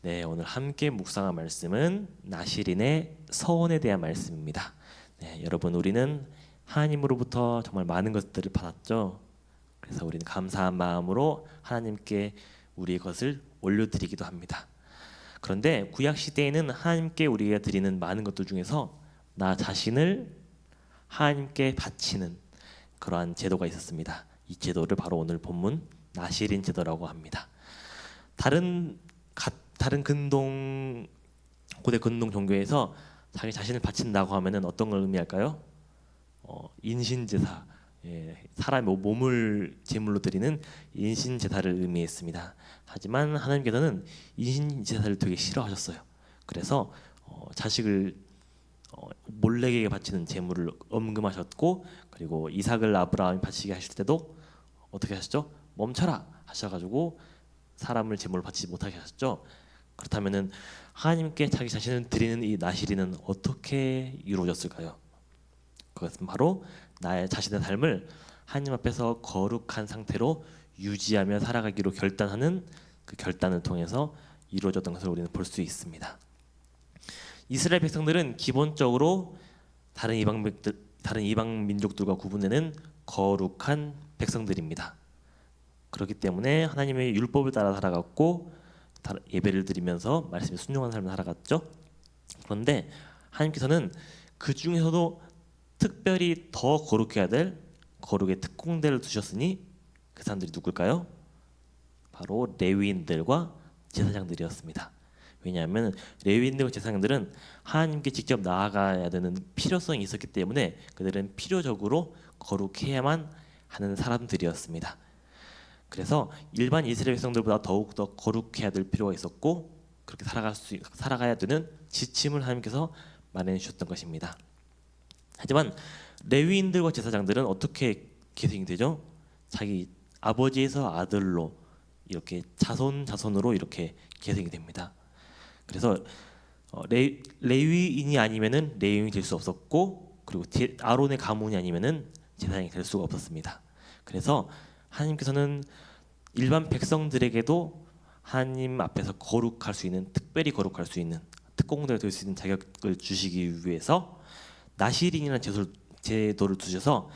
네, 오늘 함께 묵상할 말씀은 나실인의 서원에 대한 말씀입니다. 네, 여러분 우리는 하나님으로부터 정말 많은 것들을 받았죠. 그래서 우리는 감사한 마음으로 하나님께 우리의 것을 올려드리기도 합니다. 그런데 구약 시대에는 하나님께 우리가 드리는 많은 것들 중에서 나 자신을 하나님께 바치는 그러한 제도가 있었습니다. 이 제도를 바로 오늘 본문 나실인 제도라고 합니다. 다른 고대 근동 종교에서 자기 자신을 바친다고 하면은 어떤 걸 의미할까요? 인신제사, 사람의 몸을 제물로 드리는 인신제사를 의미했습니다. 하지만 하나님께서는 인신제사를 되게 싫어하셨어요. 그래서 자식을 몰래에게 바치는 제물을 엄금하셨고, 그리고 이삭을 아브라함이 바치게 하실 때도 어떻게 하셨죠? 멈춰라 하셔가지고 사람을 제물로 바치지 못하게 하셨죠. 그렇다면은 하나님께 자기 자신을 드리는 이 나실인은 어떻게 이루어졌을까요? 그것은 바로 나의 자신의 삶을 하나님 앞에서 거룩한 상태로 유지하며 살아가기로 결단하는 그 결단을 통해서 이루어졌던 것을 우리는 볼 수 있습니다. 이스라엘 백성들은 기본적으로 다른 이방 민족들과 구분되는 거룩한 백성들입니다. 그렇기 때문에 하나님의 율법을 따라 살아갔고 예배를 드리면서 말씀에 순종하는 삶을 살아갔죠. 그런데 하나님께서는 그 중에서도 특별히 더 거룩해야 될 거룩의 특공대를 두셨으니 그 사람들이 누굴까요? 바로 레위인들과 제사장들이었습니다. 왜냐하면 레위인들과 제사장들은 하나님께 직접 나아가야 되는 필요성이 있었기 때문에 그들은 필요적으로 거룩해야만 하는 사람들이었습니다. 그래서 일반 이스라엘 백성들보다 더욱더 거룩해야 될 필요가 있었고, 그렇게 살아가야 되는 지침을 하나님께서 마련해 주셨던 것입니다. 하지만 레위인들과 제사장들은 어떻게 계승이 되죠? 자기 아버지에서 아들로 이렇게 자손으로 이렇게 계승이 됩니다. 그래서 레위인이 아니면은 레위인이 될 수 없었고, 그리고 아론의 가문이 아니면은 제사장이 될 수가 없었습니다. 그래서 하나님께서는 일반 백성들에게도 하나님 앞에서 거룩할 수 있는, 특별히 거룩할 수 있는, 특공대가 될 수 있는 자격을 주시기 위해서 나실인이라는 제도를 두셔서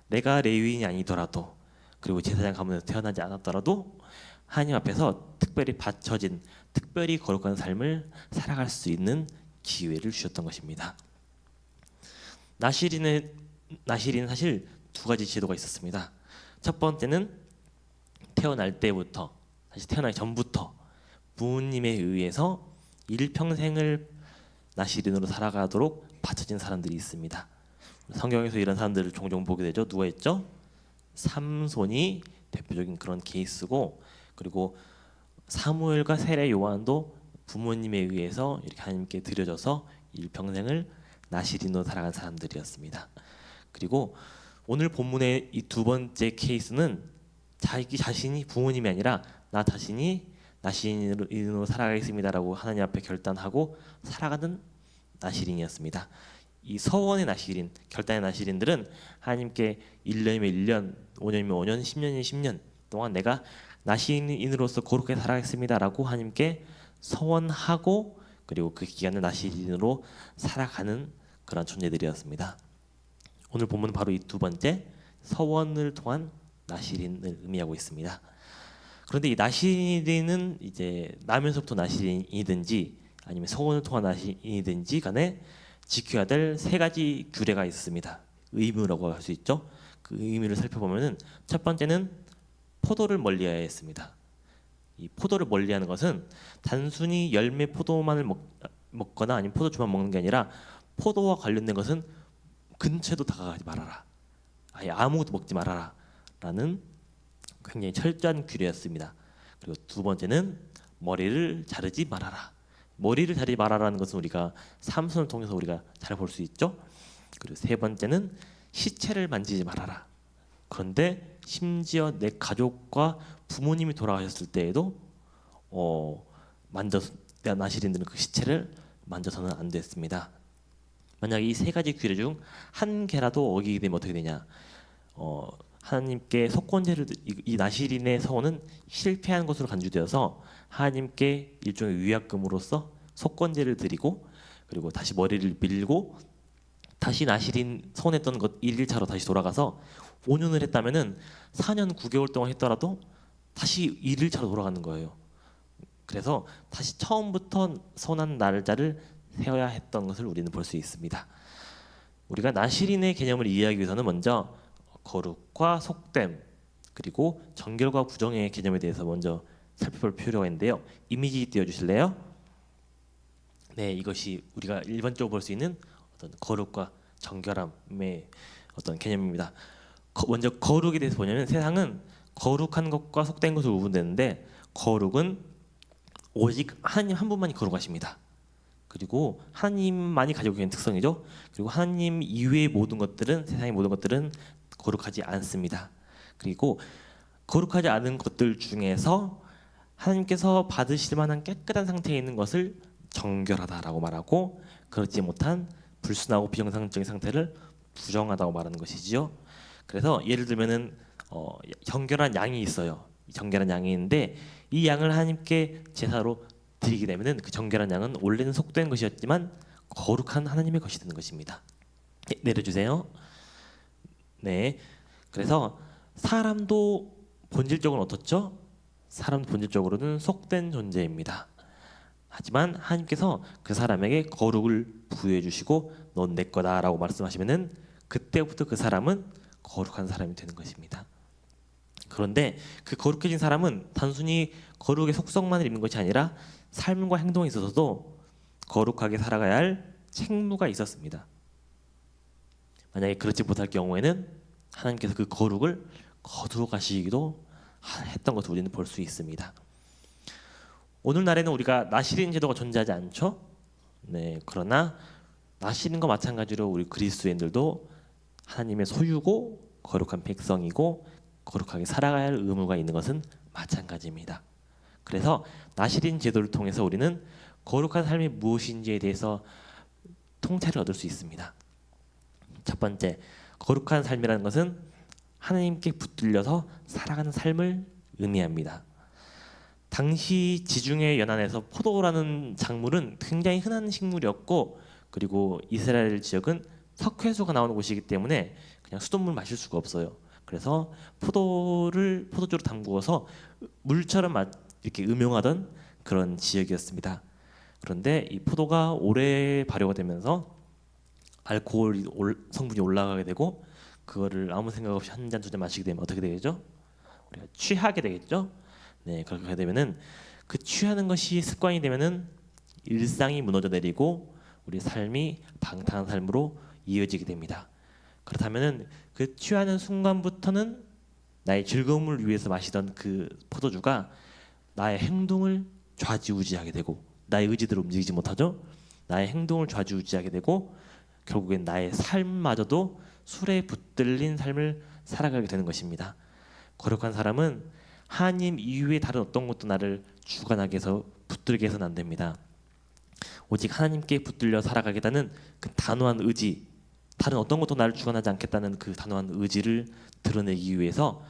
내가 레위인이 아니더라도, 그리고 제사장 가문에서 태어나지 않았더라도 하나님 앞에서 특별히 바쳐진, 특별히 거룩한 삶을 살아갈 수 있는 기회를 주셨던 것입니다. 나실인은 사실 두 가지 제도가 있었습니다. 첫 번째는 태어날 때부터, 사실 태어나기 전부터 부모님에 의해서 일평생을 나실인으로 살아가도록 바쳐진 사람들이 있습니다. 성경에서 이런 사람들을 종종 보게 되죠. 누가 있죠? 삼손이 대표적인 그런 케이스고, 그리고 사무엘과 세례 요한도 부모님에 의해서 이렇게 하나님께 드려져서 일평생을 나실인으로 살아간 사람들이었습니다. 그리고 오늘 본문의 이 두 번째 케이스는 자기 자신이 부모님이 아니라 나 자신이 나실인으로 살아가겠습니다라고 하나님 앞에 결단하고 살아가는 나실인이었습니다. 이 서원의 나실인, 결단의 나실인들은 하나님께 1년이면 1년, 5년이면 5년, 10년이면 10년 동안 내가 나실인으로서 거룩하게 살아가겠습니다라고 하나님께 서원하고, 그리고 그 기간을 나실인으로 살아가는 그런 존재들이었습니다. 오늘 본문은 바로 이 두 번째 서원을 통한 나실인을 의미하고 있습니다. 그런데 이 나실인은 이제 나면서부터 나실인이든지 아니면 서원을 통한 나실인이든지 간에 지켜야 될 세 가지 규례가 있습니다. 의무라고 할 수 있죠. 그 의무를 살펴보면은 첫 번째는 포도를 멀리해야 했습니다. 이 포도를 멀리하는 것은 단순히 열매 포도만을 먹거나 아니면 포도주만 먹는 게 아니라 포도와 관련된 것은 근처에도 다가가지 말아라. 아예 아무것도 먹지 말아라. 라는 굉장히 철저한 규례였습니다. 그리고 두 번째는 머리를 자르지 말아라. 머리를 자르지 말아라는 것은 우리가 삼손을 통해서 우리가 잘 볼 수 있죠. 그리고 세 번째는 시체를 만지지 말아라. 그런데 심지어 내 가족과 부모님이 돌아가셨을 때에도 나실인들은 그 시체를 만져서는 안 됐습니다. 만약 이 세 가지 규례 중 한 개라도 어기게 되면 어떻게 되냐? 하나님께 속건제를 이 나시린의 서원은 실패한 것으로 간주되어서 하나님께 일종의 위약금으로서 속건제를 드리고 그리고 다시 머리를 밀고 다시 나시린 서원했던 것 1일차로 다시 돌아가서 5년을 했다면은 4년 9개월 동안 했더라도 다시 1일차로 돌아가는 거예요. 그래서 다시 처음부터 선한 날짜를 세워야 했던 것을 우리는 볼 수 있습니다. 우리가 나시린의 개념을 이해하기 위해서는 먼저 거룩과 속됨 그리고 정결과 부정의 개념에 대해서 먼저 살펴볼 필요가 있는데요. 이미지 띄워주실래요? 네, 이것이 우리가 일반적으로 볼 수 있는 어떤 거룩과 정결함의 어떤 개념입니다. 먼저 거룩에 대해서 보냐면 세상은 거룩한 것과 속된 것으로 구분되는데 거룩은 오직 하나님 한 분만이 거룩하십니다. 그리고 하나님만이 가지고 있는 특성이죠. 그리고 하나님 이외의 모든 것들은 세상의 모든 것들은 거룩하지 않습니다. 그리고 거룩하지 않은 것들 중에서 하나님께서 받으실 만한 깨끗한 상태에 있는 것을 정결하다라고 말하고 그렇지 못한 불순하고 비정상적인 상태를 부정하다고 말하는 것이지요. 그래서 예를 들면은 정결한 양이 있어요. 정결한 양이 있는데 이 양을 하나님께 제사로 드리게 되면은 그 정결한 양은 원래는 속된 것이었지만 거룩한 하나님의 것이 되는 것입니다. 네, 내려주세요. 네, 그래서 사람도 본질적으로는 어떻죠? 사람도 본질적으로는 속된 존재입니다. 하지만 하나님께서 그 사람에게 거룩을 부여해 주시고 넌 내 거다라고 말씀하시면은 그때부터 그 사람은 거룩한 사람이 되는 것입니다. 그런데 그 거룩해진 사람은 단순히 거룩의 속성만을 입는 것이 아니라 삶과 행동에 있어서도 거룩하게 살아가야 할 책무가 있었습니다. 만약에 그렇지 못할 경우에는 하나님께서 그 거룩을 거두어 가시기도 했던 것을 우리는 볼 수 있습니다. 오늘날에는 우리가 나시린 제도가 존재하지 않죠. 네, 그러나 나시린과 마찬가지로 우리 그리스도인들도 하나님의 소유고 거룩한 백성이고 거룩하게 살아가야 할 의무가 있는 것은 마찬가지입니다. 그래서 나시린 제도를 통해서 우리는 거룩한 삶이 무엇인지에 대해서 통찰을 얻을 수 있습니다. 첫 번째, 거룩한 삶이라는 것은 하나님께 붙들려서 살아가는 삶을 의미합니다. 당시 지중해 연안에서 포도라는 작물은 굉장히 흔한 식물이었고 그리고 이스라엘 지역은 석회수가 나오는 곳이기 때문에 그냥 수돗물 마실 수가 없어요. 그래서 포도주로 담그어서 물처럼 이렇게 음용하던 그런 지역이었습니다. 그런데 이 포도가 오래 발효가 되면서 알코올 성분이 올라가게 되고 그거를 아무 생각 없이 한 잔 두 잔 마시게 되면 어떻게 되겠죠? 우리가 취하게 되겠죠. 네, 그렇게 되면은 그 취하는 것이 습관이 되면은 일상이 무너져 내리고 우리 삶이 방탕한 삶으로 이어지게 됩니다. 그렇다면은 그 취하는 순간부터는 나의 즐거움을 위해서 마시던 그 포도주가 나의 행동을 좌지우지하게 되고 나의 의지대로 움직이지 못하죠. 나의 행동을 좌지우지하게 되고 결국엔 나의 삶마저도 술에 붙들린 삶을 살아가게 되는 것입니다. 거룩한 사람은 하나님 이외의 다른 어떤 것도 나를 주관하게 해서 붙들게 해서는 안 됩니다. 오직 하나님께 붙들려 살아가겠다는 그 단호한 의지, 다른 어떤 것도 나를 주관하지 않겠다는 그 단호한 의지를 드러내기 위해서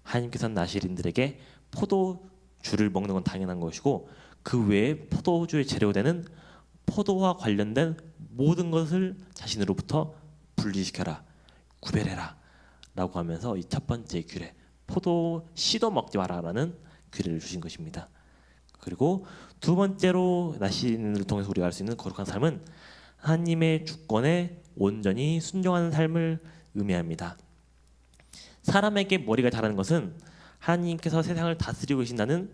하나님께서는 나시린들에게 포도주를 먹는 건 당연한 것이고 그 외에 포도주의 재료가 되는 포도와 관련된 모든 것을 자신으로부터 분리시켜라, 구별해라 라고 하면서 이 첫 번째 규례, 포도 씨도 먹지 마라라는 규례를 주신 것입니다. 그리고 두 번째로 나시린을 통해서 우리가 알 수 있는 거룩한 삶은 하나님의 주권에 온전히 순종하는 삶을 의미합니다. 사람에게 머리가 자라는 것은 하나님께서 세상을 다스리고 계신다는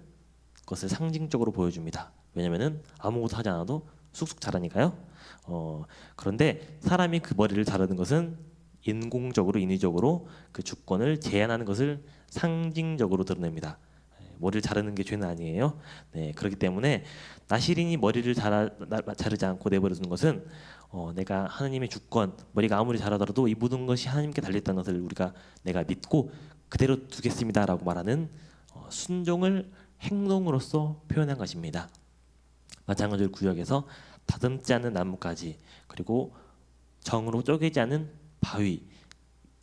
것을 상징적으로 보여줍니다. 왜냐하면 아무것도 하지 않아도 쑥쑥 자라니까요. 그런데 사람이 그 머리를 자르는 것은 인공적으로 인위적으로 그 주권을 제한하는 것을 상징적으로 드러냅니다. 머리를 자르는 게 죄는 아니에요. 네, 그렇기 때문에 나시린이 머리를 자르지 않고 내버려두는 것은 내가 하나님의 주권, 머리가 아무리 자라더라도 이 모든 것이 하나님께 달렸다는 것을 내가 믿고 그대로 두겠습니다라고 말하는 순종을 행동으로서 표현한 것입니다. 마찬가지로 구약에서 다듬지 않는 나뭇가지 그리고 정으로 쪼개지 않은 바위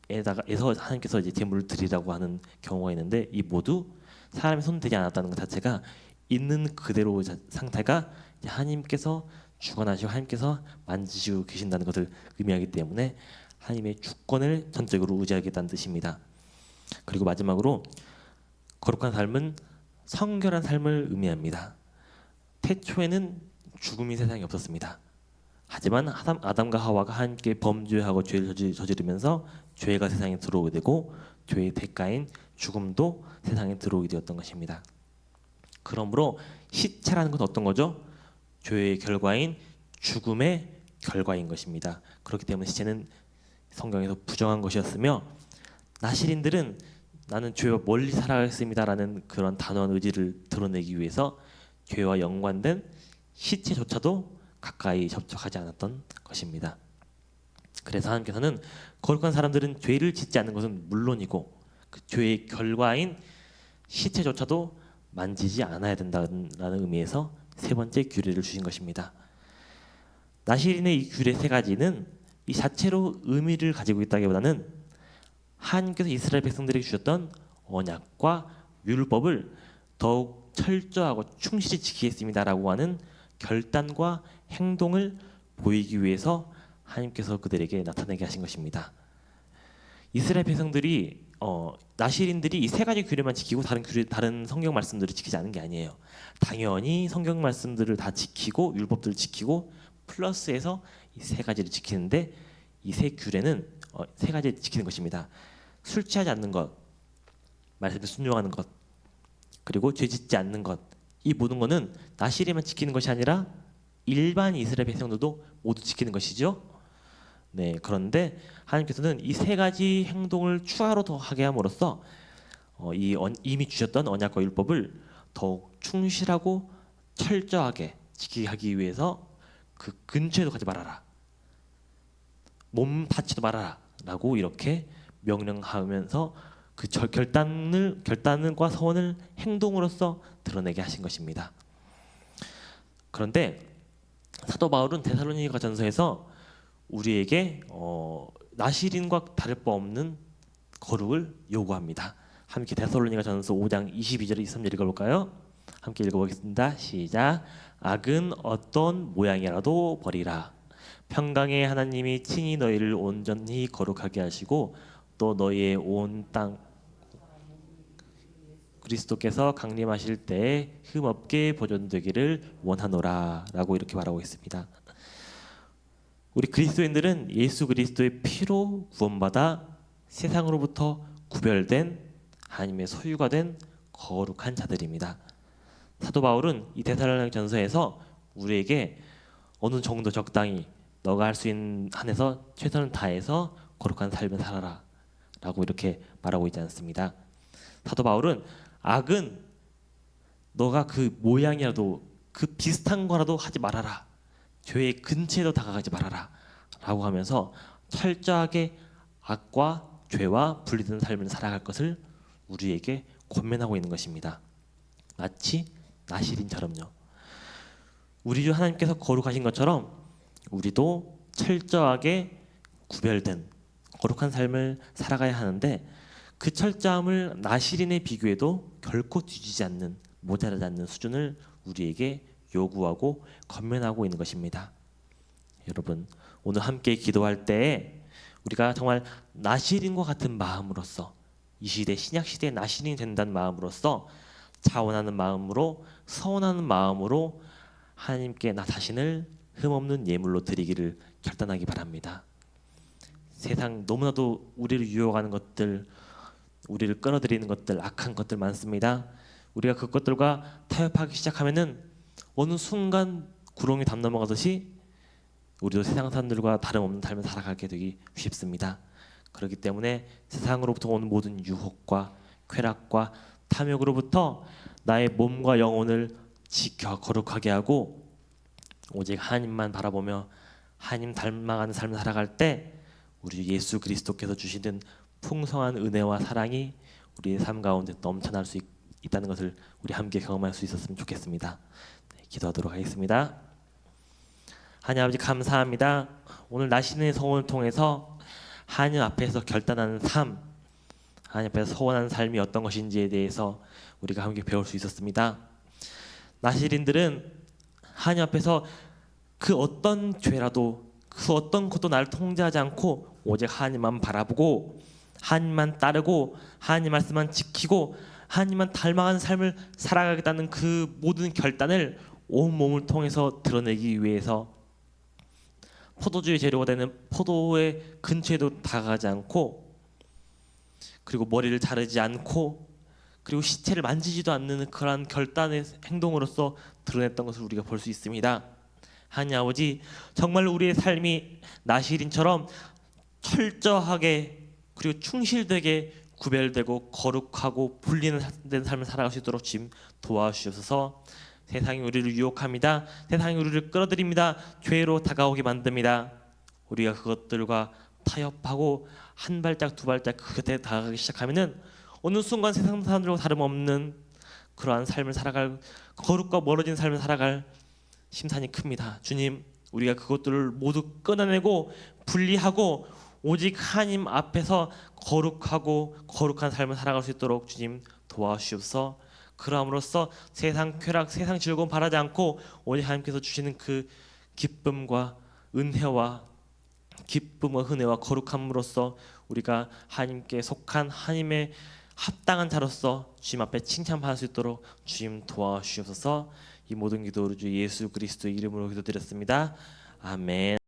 에서 하나님께서 이제 제물을 드리라고 하는 경우가 있는데, 이 모두 사람이 손대지 않았다는 것 자체가 있는 그대로 상태가 하나님께서 주관하시고 하나님께서 만지시고 계신다는 것을 의미하기 때문에 하나님의 주권을 전적으로 의지하겠다는 뜻입니다. 그리고 마지막으로 거룩한 삶은 성결한 삶을 의미합니다. 태초에는 죽음이 세상에 없었습니다. 하지만 아담과 하와가 함께 범죄하고 죄를 저지르면서 죄가 세상에 들어오게 되고 죄의 대가인 죽음도 세상에 들어오게 되었던 것입니다. 그러므로 시체라는 것은 어떤 거죠? 죄의 결과인 죽음의 결과인 것입니다. 그렇기 때문에 시체는 성경에서 부정한 것이었으며, 나시린들은 나는 죄와 멀리 살아가겠습니다라는 그런 단호한 의지를 드러내기 위해서 죄와 연관된 시체조차도 가까이 접촉하지 않았던 것입니다. 그래서 하나님께서는 거룩한 사람들은 죄를 짓지 않는 것은 물론이고 그 죄의 결과인 시체조차도 만지지 않아야 된다는 의미에서 세 번째 규례를 주신 것입니다. 나시린의 이 규례 세 가지는 이 자체로 의미를 가지고 있다기보다는 하나님께서 이스라엘 백성들에게 주셨던 언약과 율법을 더욱 철저하고 충실히 지키겠습니다라고 하는 결단과 행동을 보이기 위해서 하나님께서 그들에게 나타내게 하신 것입니다. 이스라엘 백성들이 나시린들이 이 세 가지 규례만 지키고 다른 성경 말씀들을 지키지 않은 게 아니에요. 당연히 성경 말씀들을 다 지키고 율법들을 지키고 플러스해서 이 세 가지를 지키는데, 이 세 규례는 세 가지 지키는 것입니다. 술 취하지 않는 것, 말씀에 순종하는 것, 그리고 죄 짓지 않는 것. 이 모든 것은 나시린만 지키는 것이 아니라 일반 이스라엘 백성들도 모두 지키는 것이죠. 네, 그런데 하나님께서는 이 세 가지 행동을 추가로 더 하게 함으로써 이미 주셨던 언약과 율법을 더욱 충실하고 철저하게 지키게 하기 위해서 그 근처에도 가지 말아라, 몸 닿지도 말아라 라고 이렇게 명령하면서 그 결단과 서원을 행동으로써 드러내게 하신 것입니다. 그런데 사도 바울은 데살로니가 전서에서 우리에게 나시린과 다를 바 없는 거룩을 요구합니다. 함께 데살로니가 전서 5장 22절 23절 읽어볼까요? 함께 읽어보겠습니다. 시작. 악은 어떤 모양이라도 버리라. 평강의 하나님이 친히 너희를 온전히 거룩하게 하시고 또 너희의 온 땅 그리스도께서 강림하실 때에 흠없게 보존되기를 원하노라 라고 이렇게 말하고 있습니다. 우리 그리스도인들은 예수 그리스도의 피로 구원받아 세상으로부터 구별된 하나님의 소유가 된 거룩한 자들입니다. 사도 바울은 이 데살로니가 전서에서 우리에게 어느 정도 적당히 너가 할 수 있는 한에서 최선을 다해서 거룩한 삶을 살아라 라고 이렇게 말하고 있지 않습니다. 사도 바울은 악은 너가 그 모양이라도 그 비슷한 거라도 하지 말아라, 죄의 근처에도 다가가지 말아라 라고 하면서 철저하게 악과 죄와 분리된 삶을 살아갈 것을 우리에게 권면하고 있는 것입니다. 마치 나시린처럼요. 우리 주 하나님께서 거룩하신 것처럼 우리도 철저하게 구별된 거룩한 삶을 살아가야 하는데, 그 철저함을 나시린에 비교해도 결코 뒤지지 않는, 모자라지 않는 수준을 우리에게 요구하고 권면하고 있는 것입니다. 여러분, 오늘 함께 기도할 때에 우리가 정말 나시린과 같은 마음으로서, 이 시대 신약 시대의 나시린이 된다는 마음으로서 자원하는 마음으로, 서원하는 마음으로 하나님께 나 자신을 흠없는 예물로 드리기를 결단하기 바랍니다. 세상 너무나도 우리를 유혹하는 것들, 우리를 끌어들이는 것들, 악한 것들 많습니다. 우리가 그것들과 타협하기 시작하면은 어느 순간 구렁이 담 넘어가듯이 우리도 세상 사람들과 다름없는 삶을 살아가게 되기 쉽습니다. 그렇기 때문에 세상으로부터 오는 모든 유혹과 쾌락과 탐욕으로부터 나의 몸과 영혼을 지켜 거룩하게 하고 오직 하나님만 바라보며 하나님 닮아가는 삶을 살아갈 때 우리 예수 그리스도께서 주시는 풍성한 은혜와 사랑이 우리의 삶 가운데 넘쳐날 수 있다는 것을 우리 함께 경험할 수 있었으면 좋겠습니다. 네, 기도하도록 하겠습니다. 하나님 아버지 감사합니다. 오늘 나신의 성원을 통해서 하나님 앞에서 결단하는 삶, 하나님 앞에서 서원하는 삶이 어떤 것인지에 대해서 우리가 함께 배울 수 있었습니다. 나시린들은 하나님 앞에서 그 어떤 죄라도 그 어떤 것도 나를 통제하지 않고 오직 하나님만 바라보고 하나님만 따르고 하나님 말씀만 지키고 하나님만 닮아가는 삶을 살아가겠다는 그 모든 결단을 온 몸을 통해서 드러내기 위해서 포도주의 재료가 되는 포도의 근처에도 다가가지 않고, 그리고 머리를 자르지 않고, 그리고 시체를 만지지도 않는 그러한 결단의 행동으로서 드러냈던 것을 우리가 볼 수 있습니다. 하나님 아버지, 정말 우리의 삶이 나시린처럼 철저하게 그리고 충실되게 구별되고 거룩하고 분리된 삶을 살아갈 수 있도록 주님 도와주셔서, 세상이 우리를 유혹합니다. 세상이 우리를 끌어들입니다. 죄로 다가오게 만듭니다. 우리가 그것들과 타협하고 한 발짝 두 발짝 그 곁에 다가가기 시작하면은 어느 순간 세상 사람들과 다름없는 그러한 삶을 살아갈, 거룩과 멀어진 삶을 살아갈 심산이 큽니다. 주님, 우리가 그것들을 모두 끊어내고 분리하고 오직 하나님 앞에서 거룩하고 거룩한 삶을 살아갈 수 있도록 주님 도와주시옵소서. 그럼으로써 세상 쾌락, 세상 즐거움 바라지 않고 오직 하나님께서 주시는 그 기쁨과 은혜와 은혜와 거룩함으로써 우리가 하나님께 속한 하나님의 합당한 자로서 주님 앞에 칭찬받을 수 있도록 주님 도와주시옵소서. 이 모든 기도를 주 예수 그리스도의 이름으로 기도드렸습니다. 아멘.